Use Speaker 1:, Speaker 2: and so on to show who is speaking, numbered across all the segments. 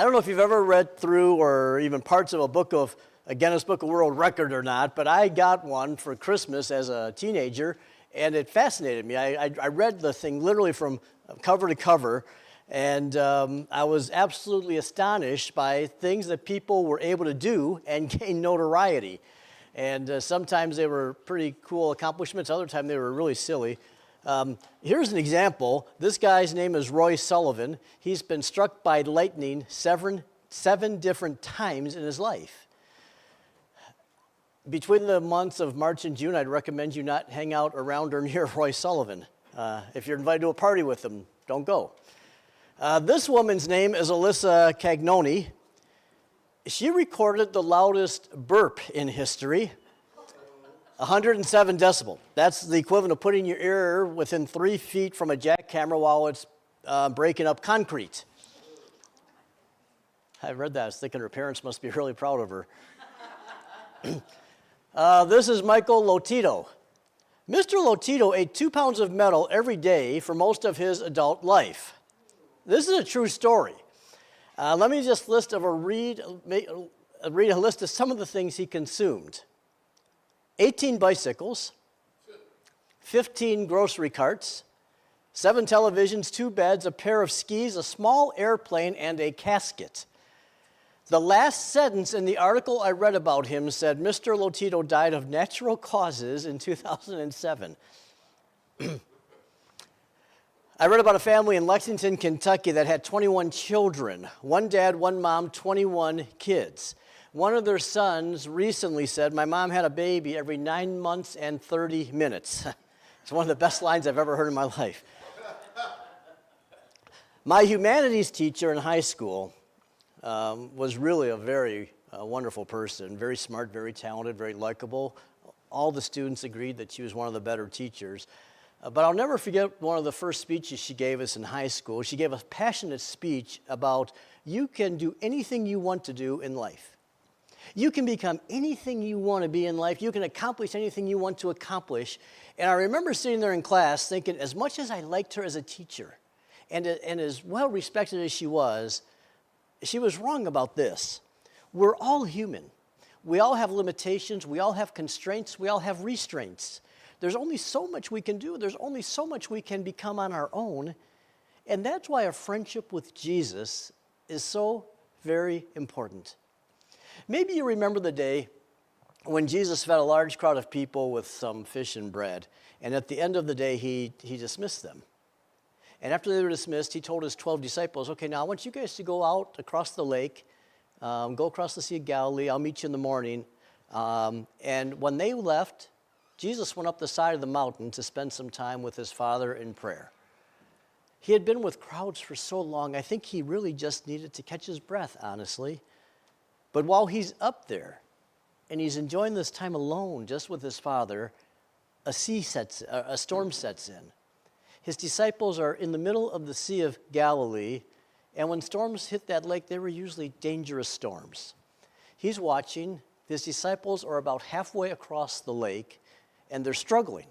Speaker 1: I don't know if you've ever read through or even parts of a Guinness Book of World Record or not, but I got one for Christmas as a teenager, and it fascinated me. I read the thing literally from cover to cover, and I was absolutely astonished by things that people were able to do and gain notoriety. And sometimes they were pretty cool accomplishments, other times they were really silly. Here's an example. This guy's name is Roy Sullivan. He's been struck by lightning seven different times in his life. Between the months of March and June, I'd recommend you not hang out around or near Roy Sullivan. If you're invited to a party with him, don't go. This woman's name is Alyssa Cagnoni. She recorded the loudest burp in history. 107 decibel. That's the equivalent of putting your ear within 3 feet from a jackhammer while it's breaking up concrete. I read that. I was thinking her parents must be really proud of her. This is Michael Lotito. Mr. Lotito ate 2 pounds of metal every day for most of his adult life. This is a true story. Let me just read a list of some of the things he consumed. 18 bicycles, 15 grocery carts, 7 televisions, 2 beds, a pair of skis, a small airplane, and a casket. The last sentence in the article I read about him said Mr. Lotito died of natural causes in 2007. I read about a family in Lexington, Kentucky that had 21 children. 1 dad, 1 mom, 21 kids. One of their sons recently said, "My mom had a baby every 9 months and 30 minutes." It's one of the best lines I've ever heard in my life. My humanities teacher in high school was really a very wonderful person, very smart, very talented, very likable. All the students agreed that she was one of the better teachers. But I'll never forget one of the first speeches she gave us in high school. She gave a passionate speech about you can do anything you want to do in life. You can become anything you want to be in life. You can accomplish anything you want to accomplish. And I remember sitting there in class thinking, as much as I liked her as a teacher and as well respected as she was wrong about this. We're all human. We all have limitations. We all have constraints. We all have restraints. There's only so much we can do. There's only so much we can become on our own. And that's why a friendship with Jesus is so very important. Maybe you remember the day when Jesus fed a large crowd of people with some fish and bread. And at the end of the day, he dismissed them. And after they were dismissed, he told his 12 disciples, "Okay, now I want you guys to go out across the lake, go across the Sea of Galilee. I'll meet you in the morning." And when they left, Jesus went up the side of the mountain to spend some time with his Father in prayer. He had been with crowds for so long, I think he really just needed to catch his breath, honestly. But while he's up there and he's enjoying this time alone just with his Father, a storm sets in. His disciples are in the middle of the Sea of Galilee, and when storms hit that lake, they were usually dangerous storms. He's watching. His disciples are about halfway across the lake, and they're struggling.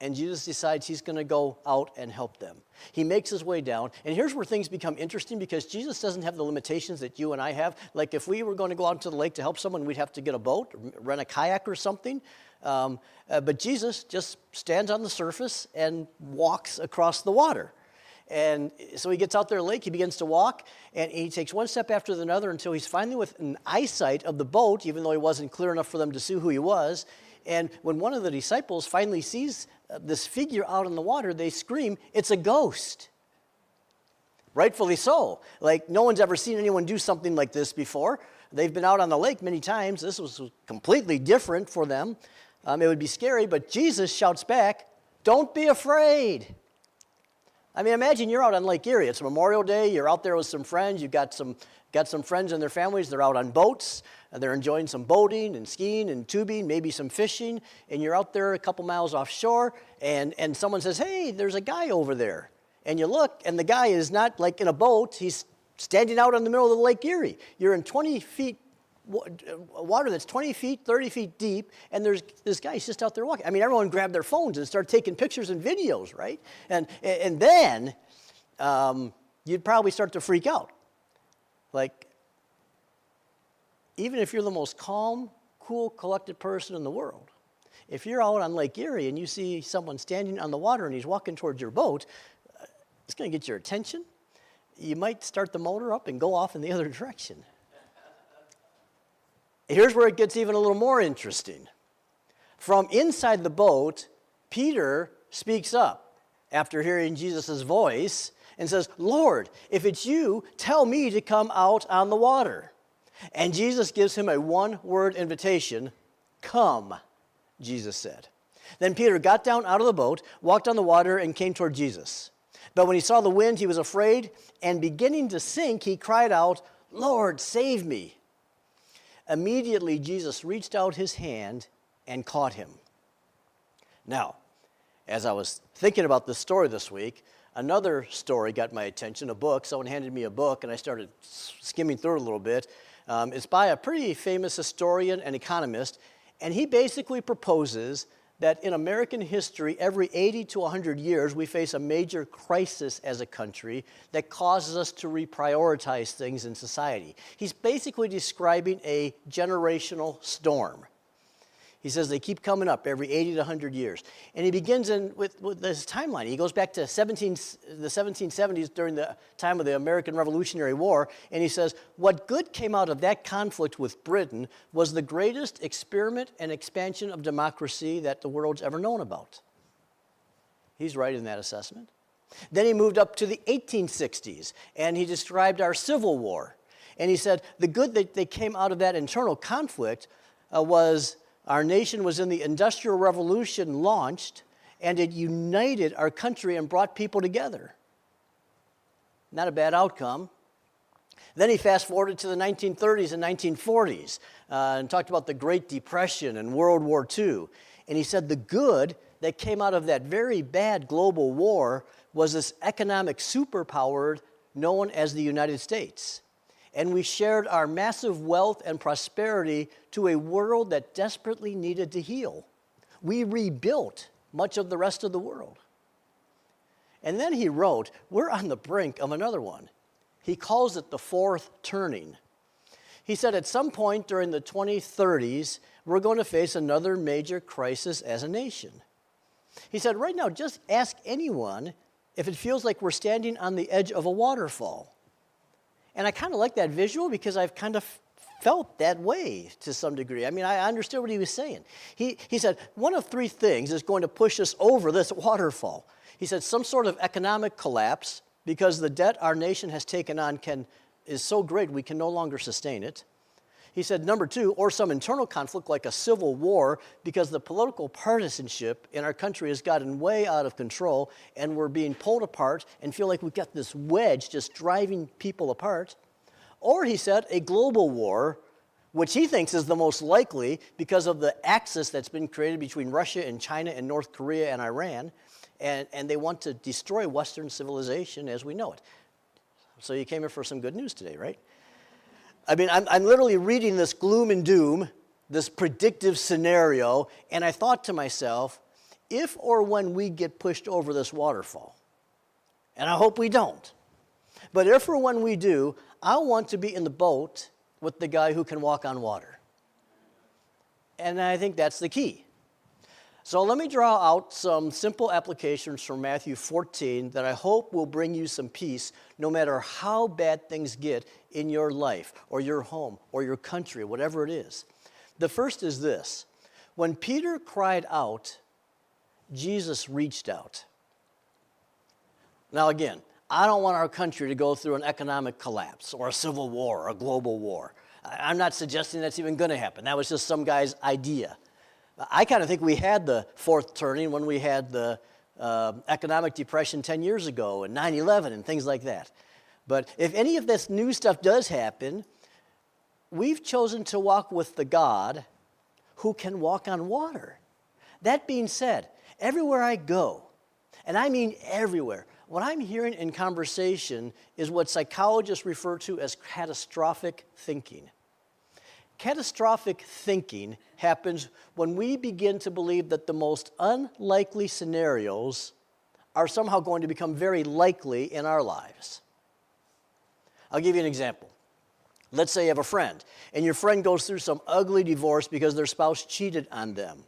Speaker 1: And Jesus decides he's going to go out and help them. He makes his way down. And here's where things become interesting because Jesus doesn't have the limitations that you and I have. Like if we were going to go out into the lake to help someone, we'd have to get a boat, rent a kayak or something. But Jesus just stands on the surface and walks across the water. And so he gets out there in the lake, he begins to walk, and he takes one step after another until he's finally within eyesight of the boat, even though he wasn't clear enough for them to see who he was. And when one of the disciples finally sees this figure out in the water, they scream, "It's a ghost." Rightfully so. Like, no one's ever seen anyone do something like this before. They've been out on the lake many times. This was completely different for them. It would be scary, but Jesus shouts back, "Don't be afraid." I mean, imagine you're out on Lake Erie. It's Memorial Day. You're out there with some friends. You've got some friends and their families. They're out on boats. They're enjoying some boating and skiing and tubing, maybe some fishing. And you're out there a couple miles offshore, and someone says, "Hey, there's a guy over there." And you look, and the guy is not like in a boat. He's standing out in the middle of the Lake Erie. You're in 20 feet water that's 20 feet, 30 feet deep, and there's this guy, he's just out there walking. I mean, everyone grabbed their phones and started taking pictures and videos, right? And then you'd probably start to freak out. Like, even if you're the most calm, cool, collected person in the world, if you're out on Lake Erie and you see someone standing on the water and he's walking towards your boat, it's going to get your attention. You might start the motor up and go off in the other direction. Here's where it gets even a little more interesting. From inside the boat, Peter speaks up after hearing Jesus' voice and says, "Lord, if it's you, tell me to come out on the water." And Jesus gives him a one-word invitation, "Come," Jesus said. Then Peter got down out of the boat, walked on the water, and came toward Jesus. But when he saw the wind, he was afraid, and beginning to sink, he cried out, "Lord, save me." Immediately, Jesus reached out his hand and caught him. Now, as I was thinking about this story this week, another story got my attention, a book. Someone handed me a book, and I started skimming through it a little bit. It's by a pretty famous historian and economist, and he basically proposes that in American history, every 80 to 100 years, we face a major crisis as a country that causes us to reprioritize things in society. He's basically describing a generational storm. He says they keep coming up every 80 to 100 years. And he begins with this timeline. He goes back to the 1770s during the time of the American Revolutionary War, and he says, what good came out of that conflict with Britain was the greatest experiment and expansion of democracy that the world's ever known about. He's right in that assessment. Then he moved up to the 1860s, and he described our Civil War. And he said the good that came out of that internal conflict was our nation was in the Industrial Revolution launched, and it united our country and brought people together. Not a bad outcome. Then he fast-forwarded to the 1930s and 1940s and talked about the Great Depression and World War II. And he said the good that came out of that very bad global war was this economic superpower known as the United States. And we shared our massive wealth and prosperity to a world that desperately needed to heal. We rebuilt much of the rest of the world. And then he wrote, we're on the brink of another one. He calls it the fourth turning. He said at some point during the 2030s, we're going to face another major crisis as a nation. He said, right now, just ask anyone if it feels like we're standing on the edge of a waterfall. And I kind of like that visual because I've kind of felt that way to some degree. I mean, I understood what he was saying. He said, one of three things is going to push us over this waterfall. He said, some sort of economic collapse because the debt our nation has taken on is so great we can no longer sustain it. He said, number two, or some internal conflict like a civil war because the political partisanship in our country has gotten way out of control and we're being pulled apart and feel like we've got this wedge just driving people apart. Or he said, a global war, which he thinks is the most likely because of the axis that's been created between Russia and China and North Korea and Iran, and they want to destroy Western civilization as we know it. So you came here for some good news today, right? I mean, I'm literally reading this gloom and doom, this predictive scenario, and I thought to myself, if or when we get pushed over this waterfall, and I hope we don't, but if or when we do, I want to be in the boat with the guy who can walk on water. And I think that's the key. So let me draw out some simple applications from Matthew 14 that I hope will bring you some peace no matter how bad things get in your life or your home or your country, whatever it is. The first is this. When Peter cried out, Jesus reached out. Now again, I don't want our country to go through an economic collapse or a civil war or a global war. I'm not suggesting that's even going to happen. That was just some guy's idea. I kind of think we had the fourth turning when we had the economic depression 10 years ago and 9/11 and things like that. But if any of this new stuff does happen, we've chosen to walk with the God who can walk on water. That being said, everywhere I go, and I mean everywhere, what I'm hearing in conversation is what psychologists refer to as catastrophic thinking. Catastrophic thinking happens when we begin to believe that the most unlikely scenarios are somehow going to become very likely in our lives. I'll give you an example. Let's say you have a friend, and your friend goes through some ugly divorce because their spouse cheated on them.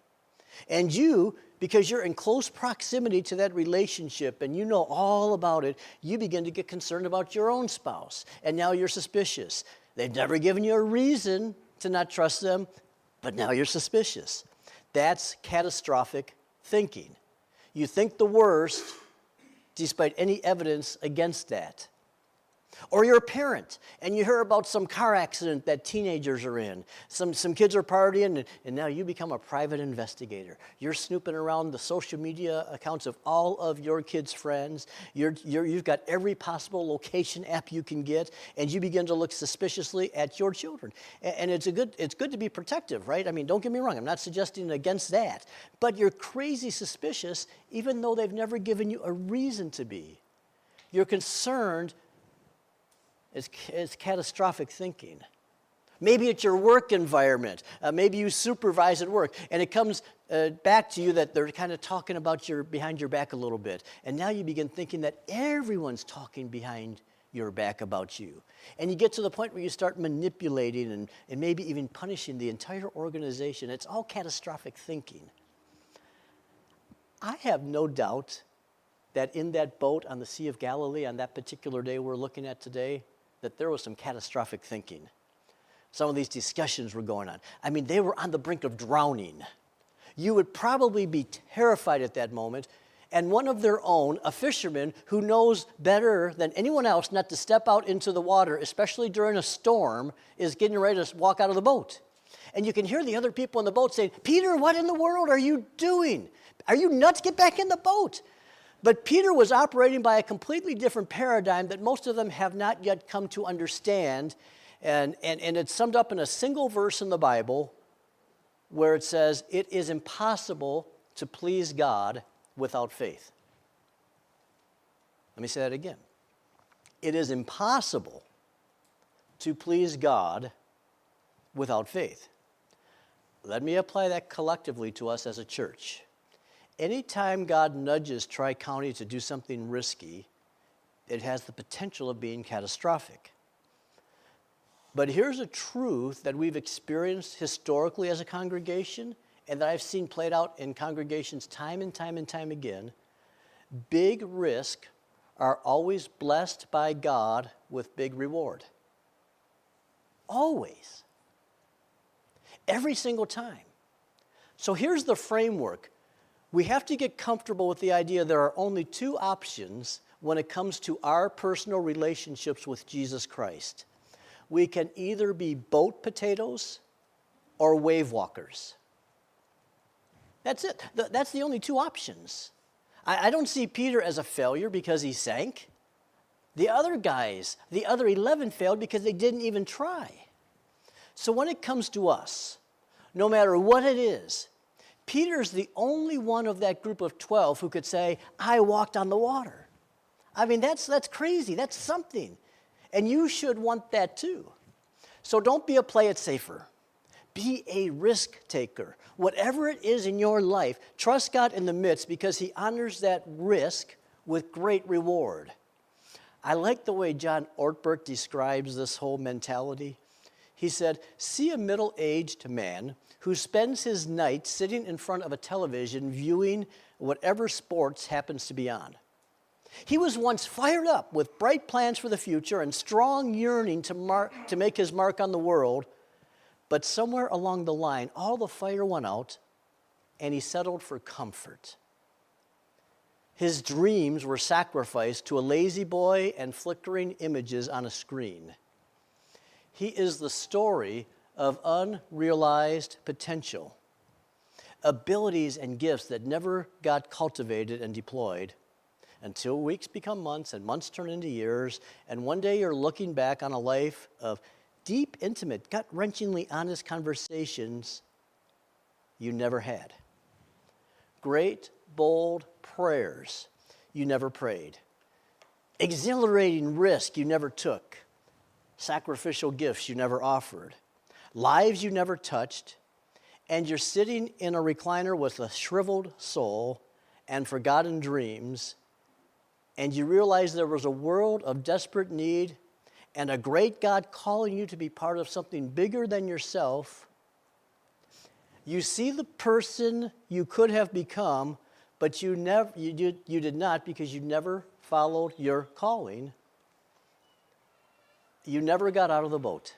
Speaker 1: And you, because you're in close proximity to that relationship and you know all about it, you begin to get concerned about your own spouse. And now you're suspicious. They've never given you a reason to not trust them, but now you're suspicious. That's catastrophic thinking. You think the worst despite any evidence against that. Or you're a parent, and you hear about some car accident that teenagers are in. Some kids are partying, and now you become a private investigator. You're snooping around the social media accounts of all of your kids' friends. You've got every possible location app you can get, and you begin to look suspiciously at your children. And it's good to be protective, right? I mean, don't get me wrong. I'm not suggesting against that. But you're crazy suspicious, even though they've never given you a reason to be. You're concerned. It's catastrophic thinking. Maybe it's your work environment. Maybe you supervise at work, and it comes back to you that they're kind of talking about behind your back a little bit. And now you begin thinking that everyone's talking behind your back about you. And you get to the point where you start manipulating and maybe even punishing the entire organization. It's all catastrophic thinking. I have no doubt that in that boat on the Sea of Galilee on that particular day we're looking at today, that there was some catastrophic thinking. Some of these discussions were going on. I mean, they were on the brink of drowning. You would probably be terrified at that moment, and one of their own, a fisherman who knows better than anyone else not to step out into the water, especially during a storm, is getting ready to walk out of the boat. And you can hear the other people in the boat saying, "Peter, what in the world are you doing? Are you nuts? Get back in the boat." But Peter was operating by a completely different paradigm that most of them have not yet come to understand. And it's summed up in a single verse in the Bible where it says, "It is impossible to please God without faith." Let me say that again. It is impossible to please God without faith. Let me apply that collectively to us as a church. Anytime God nudges Tri-County to do something risky, it has the potential of being catastrophic. But here's a truth that we've experienced historically as a congregation and that I've seen played out in congregations time and time and time again. Big risk are always blessed by God with big reward. Always. Every single time. So here's the framework. We have to get comfortable with the idea there are only two options when it comes to our personal relationships with Jesus Christ. We can either be boat potatoes or wave walkers. That's it. That's the only two options. I don't see Peter as a failure because he sank. The other guys, the other 11 failed because they didn't even try. So when it comes to us, no matter what it is, Peter's the only one of that group of 12 who could say, "I walked on the water." I mean, that's crazy. That's something. And you should want that too. So don't be a play it safer. Be a risk taker. Whatever it is in your life, trust God in the midst because he honors that risk with great reward. I like the way John Ortberg describes this whole mentality. He said, "See a middle-aged man who spends his night sitting in front of a television viewing whatever sports happens to be on. He was once fired up with bright plans for the future and strong yearning to make his mark on the world, but somewhere along the line, all the fire went out and he settled for comfort. His dreams were sacrificed to a lazy boy and flickering images on a screen. He is the story of unrealized potential, abilities and gifts that never got cultivated and deployed until weeks become months and months turn into years, and one day you're looking back on a life of deep, intimate, gut-wrenchingly honest conversations you never had. Great, bold prayers you never prayed. Exhilarating risk you never took. Sacrificial gifts you never offered. Lives you never touched, and you're sitting in a recliner with a shriveled soul and forgotten dreams, and you realize there was a world of desperate need, and a great God calling you to be part of something bigger than yourself, you see the person you could have become, but you did not because you never followed your calling. You never got out of the boat.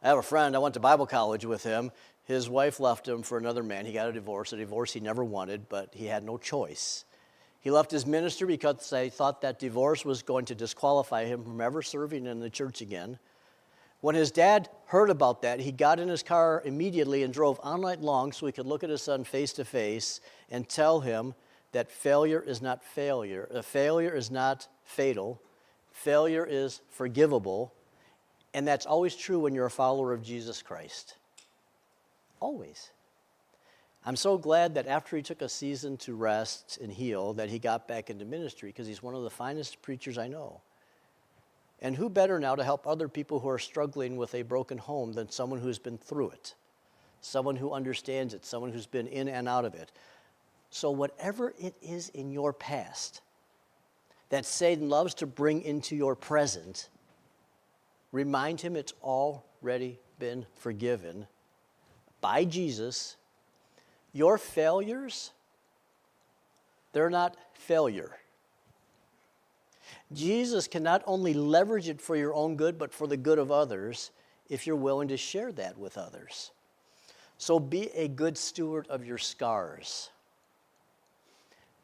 Speaker 1: I have a friend, I went to Bible college with him. His wife left him for another man. He got a divorce he never wanted, but he had no choice. He left his ministry because they thought that divorce was going to disqualify him from ever serving in the church again. When his dad heard about that, he got in his car immediately and drove all night long so he could look at his son face to face and tell him that failure is not failure. Failure is not fatal. Failure is forgivable. And that's always true when you're a follower of Jesus Christ. Always. I'm so glad that after he took a season to rest and heal, that he got back into ministry because he's one of the finest preachers I know. And who better now to help other people who are struggling with a broken home than someone who's been through it, someone who understands it, someone who's been in and out of it. So whatever it is in your past that Satan loves to bring into your present, remind him it's already been forgiven by Jesus. Your failures, they're not failure. Jesus can not only leverage it for your own good, but for the good of others if you're willing to share that with others. So be a good steward of your scars.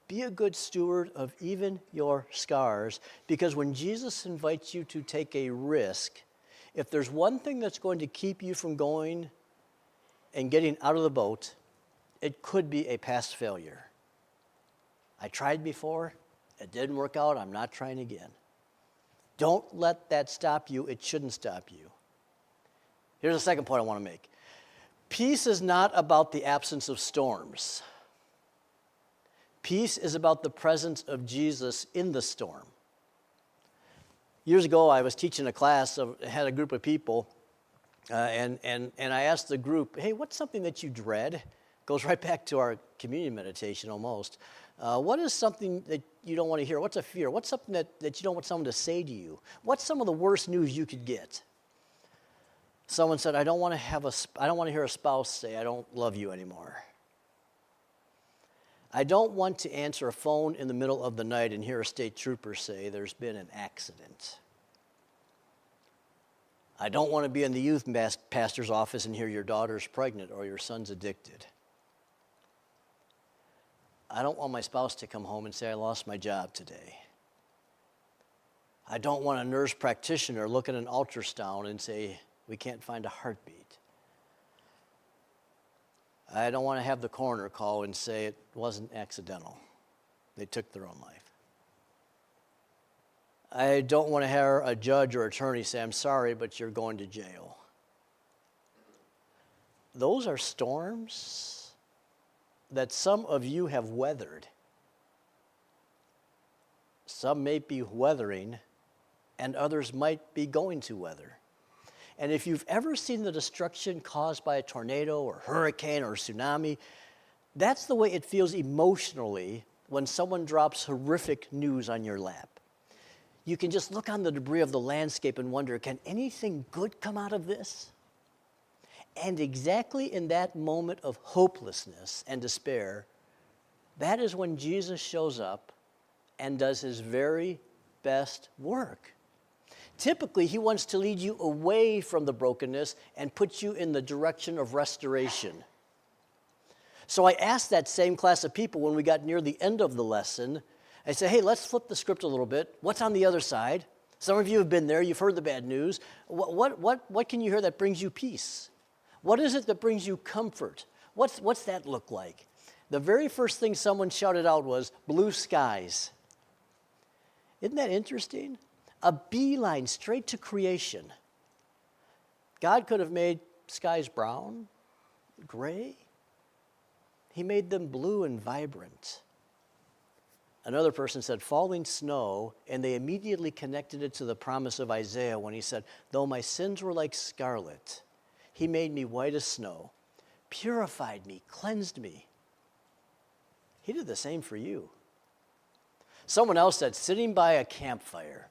Speaker 1: Be a good steward of even your scars, because when Jesus invites you to take a risk, if there's one thing that's going to keep you from going and getting out of the boat, it could be a past failure. I tried before, it didn't work out, I'm not trying again. Don't let that stop you, it shouldn't stop you. Here's the second point I want to make. Peace is not about the absence of storms. Peace is about the presence of Jesus in the storm. Years ago, I was teaching a class, had a group of people, and I asked the group, hey, what's something that you dread? Goes right back to our communion meditation almost. What is something that you don't want to hear? What's a fear? What's something that you don't want someone to say to you? What's some of the worst news you could get? Someone said, I don't want to hear a spouse say, I don't love you anymore. I don't want to answer a phone in the middle of the night and hear a state trooper say there's been an accident. I don't want to be in the youth pastor's office and hear your daughter's pregnant or your son's addicted. I don't want my spouse to come home and say I lost my job today. I don't want a nurse practitioner look at an ultrasound and say we can't find a heartbeat. I don't want to have the coroner call and say it wasn't accidental. They took their own life. I don't want to hear a judge or attorney say, I'm sorry, but you're going to jail. Those are storms that some of you have weathered. Some may be weathering, and others might be going to weather. And if you've ever seen the destruction caused by a tornado or hurricane or tsunami, that's the way it feels emotionally when someone drops horrific news on your lap. You can just look on the debris of the landscape and wonder, can anything good come out of this? And exactly in that moment of hopelessness and despair, that is when Jesus shows up and does his very best work. Typically, he wants to lead you away from the brokenness and put you in the direction of restoration. So I asked that same class of people when we got near the end of the lesson, I said, hey, let's flip the script a little bit. What's on the other side? Some of you have been there. You've heard the bad news. What can you hear that brings you peace? What is it that brings you comfort? What's that look like? The very first thing someone shouted out was blue skies. Isn't that interesting? A beeline straight to creation. God could have made skies brown, gray. He made them blue and vibrant. Another person said falling snow, and they immediately connected it to the promise of Isaiah when he said, though my sins were like scarlet, he made me white as snow, purified me, cleansed me. He did the same for you. Someone else said, sitting by a campfire.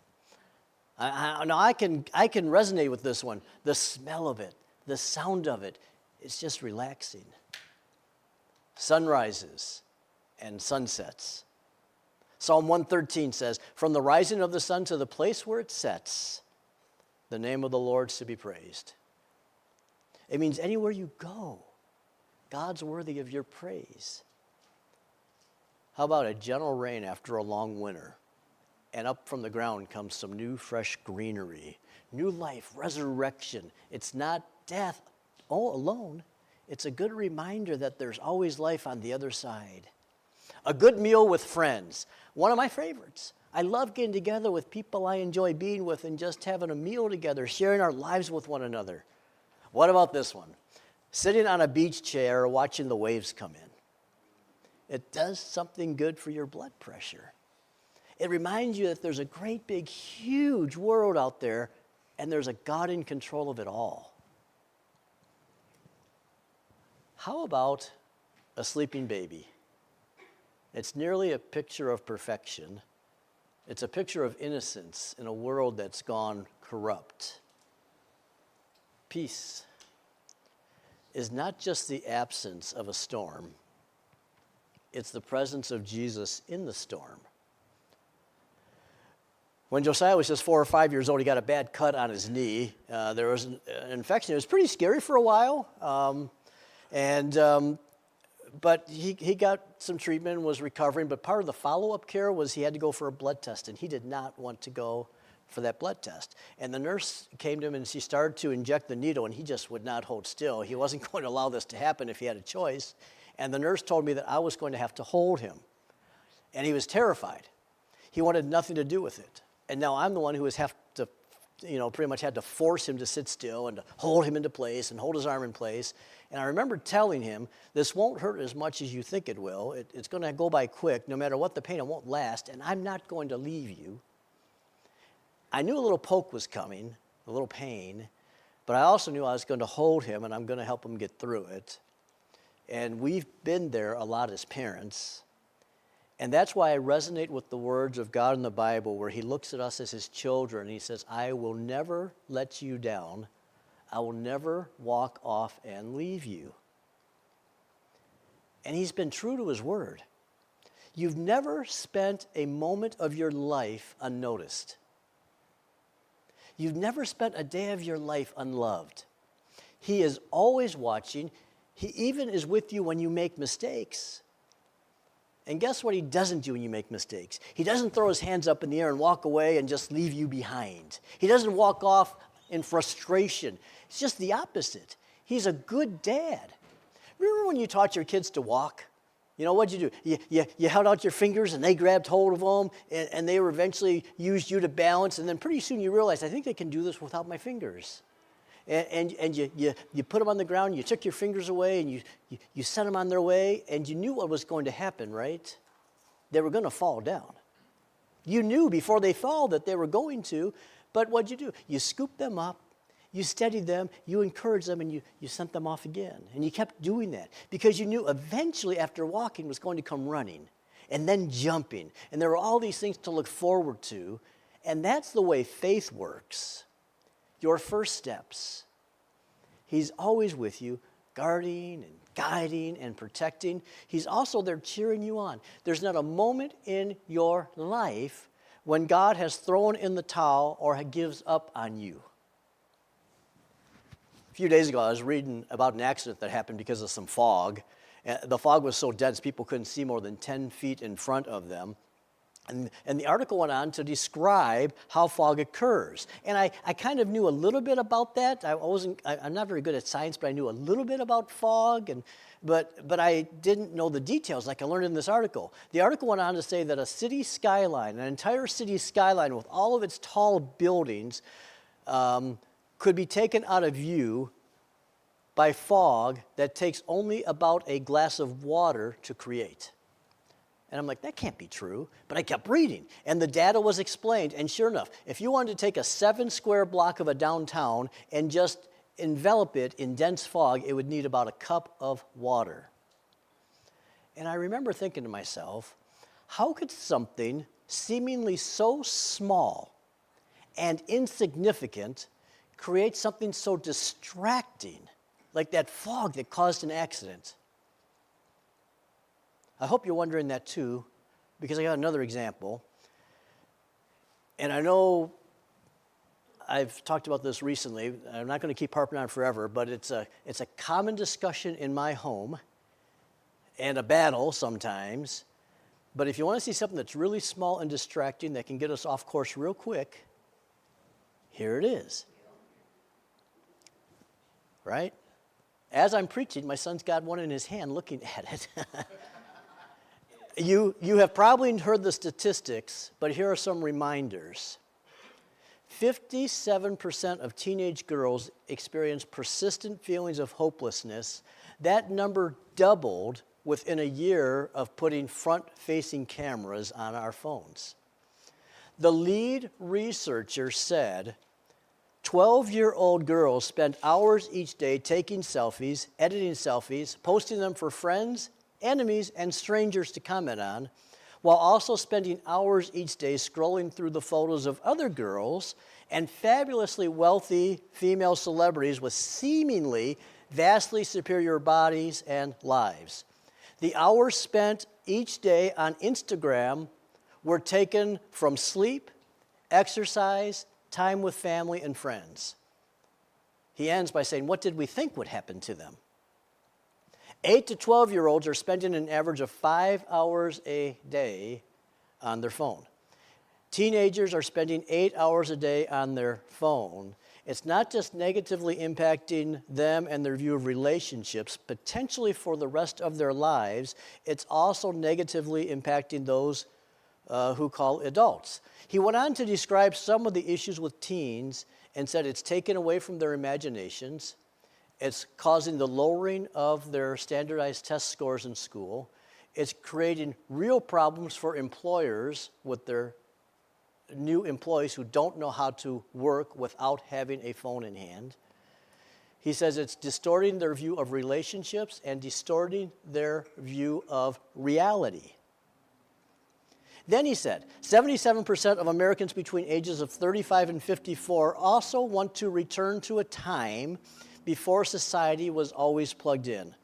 Speaker 1: Now I can resonate with this one. The smell of it, the sound of it, it's just relaxing. Sunrises and sunsets. Psalm 113 says, from the rising of the sun to the place where it sets, the name of the Lord is to be praised. It means anywhere you go, God's worthy of your praise. How about a gentle rain after a long winter? And up from the ground comes some new, fresh greenery, new life, resurrection. It's not death alone. It's a good reminder that there's always life on the other side. A good meal with friends, one of my favorites. I love getting together with people I enjoy being with and just having a meal together, sharing our lives with one another. What about this one? Sitting on a beach chair watching the waves come in. It does something good for your blood pressure. It reminds you that there's a great big huge world out there and there's a God in control of it all. How about a sleeping baby? It's nearly a picture of perfection. It's a picture of innocence in a world that's gone corrupt. Peace is not just the absence of a storm. It's the presence of Jesus in the storm. When Josiah was just 4 or 5 years old, he got a bad cut on his knee. There was an infection. It was pretty scary for a while. But he got some treatment and was recovering. But part of the follow-up care was he had to go for a blood test, and he did not want to go for that blood test. And the nurse came to him, and she started to inject the needle, and he just would not hold still. He wasn't going to allow this to happen if he had a choice. And the nurse told me that I was going to have to hold him. And he was terrified. He wanted nothing to do with it. And now I'm the one who pretty much had to force him to sit still and to hold him into place and hold his arm in place. And I remember telling him, this won't hurt as much as you think it will. It's going to go by quick. No matter what the pain, it won't last. And I'm not going to leave you. I knew a little poke was coming, a little pain. But I also knew I was going to hold him and I'm going to help him get through it. And we've been there a lot as parents. And that's why I resonate with the words of God in the Bible where he looks at us as his children and he says, I will never let you down. I will never walk off and leave you. And he's been true to his word. You've never spent a moment of your life unnoticed. You've never spent a day of your life unloved. He is always watching. He even is with you when you make mistakes. And guess what he doesn't do when you make mistakes? He doesn't throw his hands up in the air and walk away and just leave you behind. He doesn't walk off in frustration. It's just the opposite. He's a good dad. Remember when you taught your kids to walk? You know, what'd you do? You held out your fingers and they grabbed hold of them and they eventually used you to balance. And then pretty soon you realized, I think they can do this without my fingers. And you put them on the ground, you took your fingers away, and you sent them on their way, and you knew what was going to happen, right? They were going to fall down. You knew before they fall that they were going to, but what'd you do? You scooped them up, you steadied them, you encouraged them, and you sent them off again. And you kept doing that because you knew eventually after walking was going to come running and then jumping. And there were all these things to look forward to, and that's the way faith works. Your first steps. He's always with you, guarding and guiding and protecting. He's also there cheering you on. There's not a moment in your life when God has thrown in the towel or gives up on you. A few days ago, I was reading about an accident that happened because of some fog. The fog was so dense, people couldn't see more than 10 feet in front of them. And the article went on to describe how fog occurs. And I kind of knew a little bit about that. I'm not very good at science, but I knew a little bit about fog. But I didn't know the details like I learned in this article. The article went on to say that a city skyline, an entire city skyline with all of its tall buildings, could be taken out of view by fog that takes only about a glass of water to create. And I'm like, that can't be true. But I kept reading. And the data was explained. And sure enough, if you wanted to take a 7 square block of a downtown and just envelop it in dense fog, it would need about a cup of water. And I remember thinking to myself, how could something seemingly so small and insignificant, creates something so distracting, like that fog that caused an accident. I hope you're wondering that too, because I got another example. And I know I've talked about this recently. I'm not going to keep harping on it forever, but it's a common discussion in my home and a battle sometimes. But if you want to see something that's really small and distracting that can get us off course real quick, here it is. Right? As I'm preaching, my son's got one in his hand looking at it. You have probably heard the statistics, but here are some reminders. 57% of teenage girls experience persistent feelings of hopelessness. That number doubled within a year of putting front-facing cameras on our phones. The lead researcher said 12-year-old girls spend hours each day taking selfies, editing selfies, posting them for friends, enemies, and strangers to comment on, while also spending hours each day scrolling through the photos of other girls and fabulously wealthy female celebrities with seemingly vastly superior bodies and lives. The hours spent each day on Instagram were taken from sleep, exercise, time with family and friends. He ends by saying, what did we think would happen to them? 8 to 12-year-olds are spending an average of 5 hours a day on their phone. Teenagers are spending 8 hours a day on their phone. It's not just negatively impacting them and their view of relationships, potentially for the rest of their lives, it's also negatively impacting those who call adults. He went on to describe some of the issues with teens and said it's taken away from their imaginations. It's causing the lowering of their standardized test scores in school. It's creating real problems for employers with their new employees who don't know how to work without having a phone in hand. He says it's distorting their view of relationships and distorting their view of reality. Then he said, 77% of Americans between ages of 35 and 54 also want to return to a time before society was always plugged in,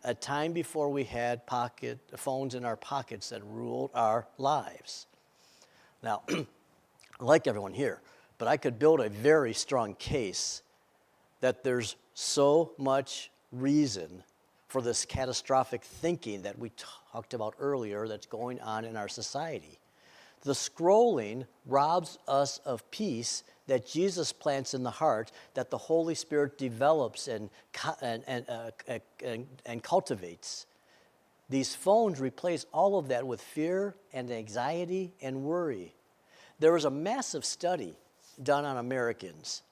Speaker 1: a time before we had phones in our pockets that ruled our lives. Now, I like everyone here, but I could build a very strong case that there's so much reason for this catastrophic thinking that we talked about earlier that's going on in our society. The scrolling robs us of peace that Jesus plants in the heart, that the Holy Spirit develops and cultivates. These phones replace all of that with fear and anxiety and worry. There was a massive study done on Americans.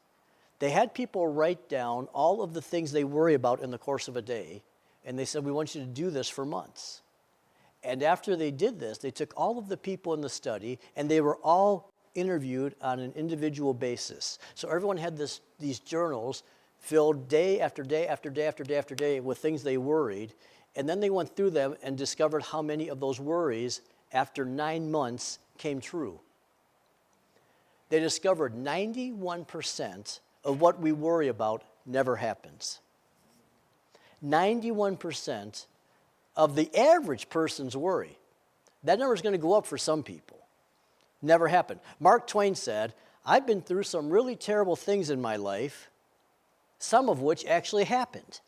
Speaker 1: They had people write down all of the things they worry about in the course of a day, and they said, we want you to do this for months. And after they did this, they took all of the people in the study, and they were all interviewed on an individual basis. So everyone had these journals filled day after day after day after day after day with things they worried, and then they went through them and discovered how many of those worries, after 9 months, came true. They discovered 91% of what we worry about never happens. 91% of the average person's worry. That number is going to go up for some people. Never happened. Mark Twain said, I've been through some really terrible things in my life, some of which actually happened.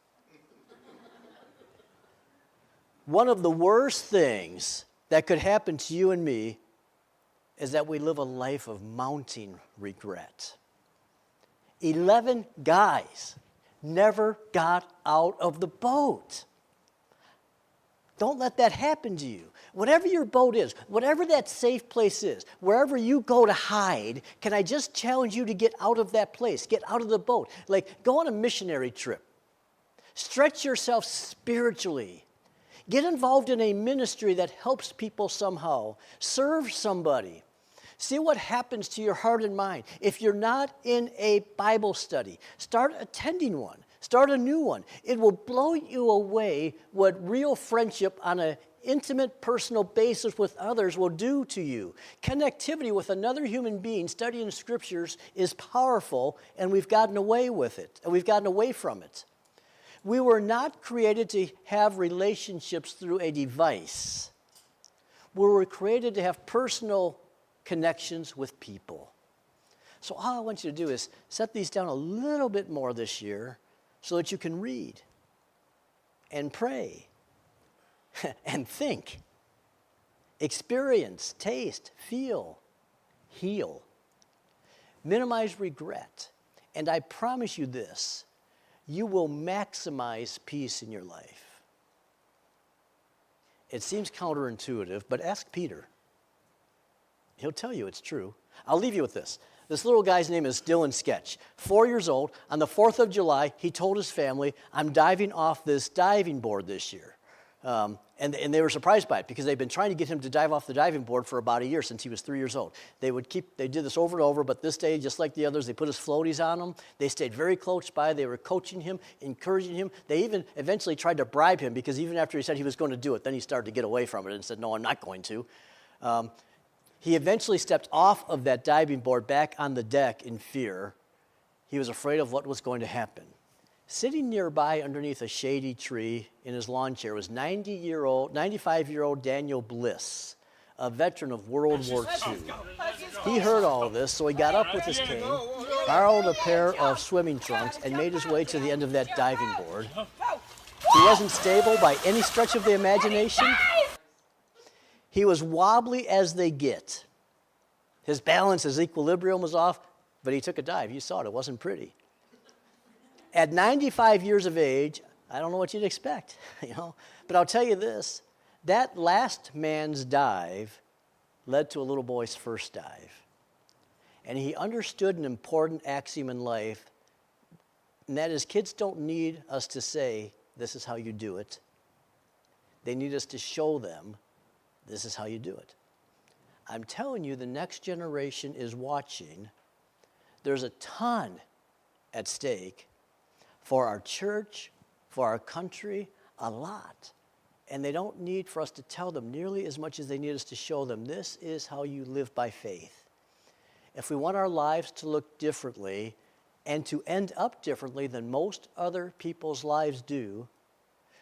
Speaker 1: One of the worst things that could happen to you and me is that we live a life of mounting regret. 11 guys never got out of the boat. Don't let that happen to you. Whatever your boat is, whatever that safe place is, wherever you go to hide, can I just challenge you to get out of that place, get out of the boat? Like, go on a missionary trip. Stretch yourself spiritually. Get involved in a ministry that helps people somehow. Serve somebody. See what happens to your heart and mind. If you're not in a Bible study, start attending one. Start a new one. It will blow you away what real friendship on an intimate, personal basis with others will do to you. Connectivity with another human being studying scriptures is powerful, and we've gotten away with it, and we've gotten away from it. We were not created to have relationships through a device. We were created to have personal connections with people. So all I want you to do is set these down a little bit more this year so that you can read and pray and think, experience, taste, feel, heal, minimize regret. And I promise you this, you will maximize peace in your life. It seems counterintuitive, but ask Peter. He'll tell you it's true. I'll leave you with this. This little guy's name is Dylan Sketch. 4 years old. On the 4th of July, he told his family, I'm diving off this diving board this year. And they were surprised by it because they've been trying to get him to dive off the diving board for about a year since he was 3 years old. They did this over and over, but this day, just like the others, they put his floaties on him. They stayed very close by. They were coaching him, encouraging him. They even eventually tried to bribe him because even after he said he was going to do it, then he started to get away from it and said, no, I'm not going to. He eventually stepped off of that diving board back on the deck in fear. He was afraid of what was going to happen. Sitting nearby underneath a shady tree in his lawn chair was 95-year-old Daniel Bliss, a veteran of World War II. He heard all of this, so he got up with his cane, borrowed a pair of swimming trunks, and made his way to the end of that diving board. He wasn't stable by any stretch of the imagination. He was wobbly as they get. His balance, his equilibrium was off, but he took a dive. You saw it. It wasn't pretty. At 95 years of age, I don't know what you'd expect, but I'll tell you this, that last man's dive led to a little boy's first dive. And he understood an important axiom in life, and that is kids don't need us to say, this is how you do it. They need us to show them, this is how you do it. I'm telling you, the next generation is watching. There's a ton at stake for our church, for our country, a lot. And they don't need for us to tell them nearly as much as they need us to show them this is how you live by faith. If we want our lives to look differently and to end up differently than most other people's lives do,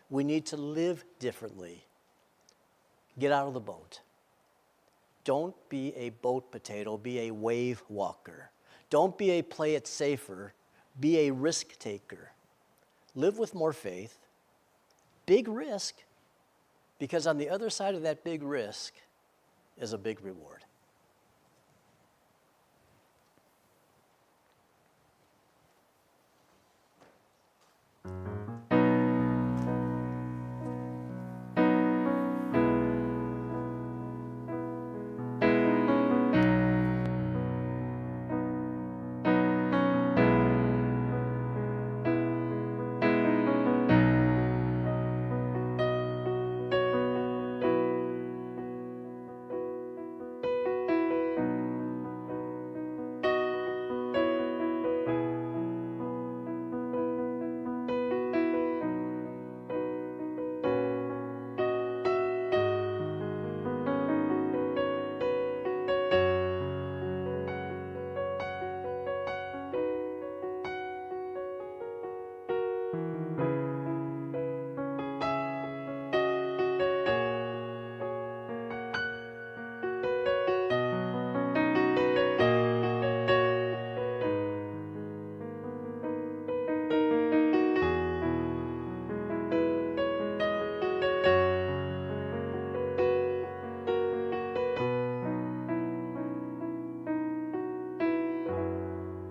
Speaker 1: we need to live differently. Get out of the boat. Don't be a boat potato, be a wave walker. Don't be a play it safer, be a risk taker. Live with more faith, big risk, because on the other side of that big risk is a big reward.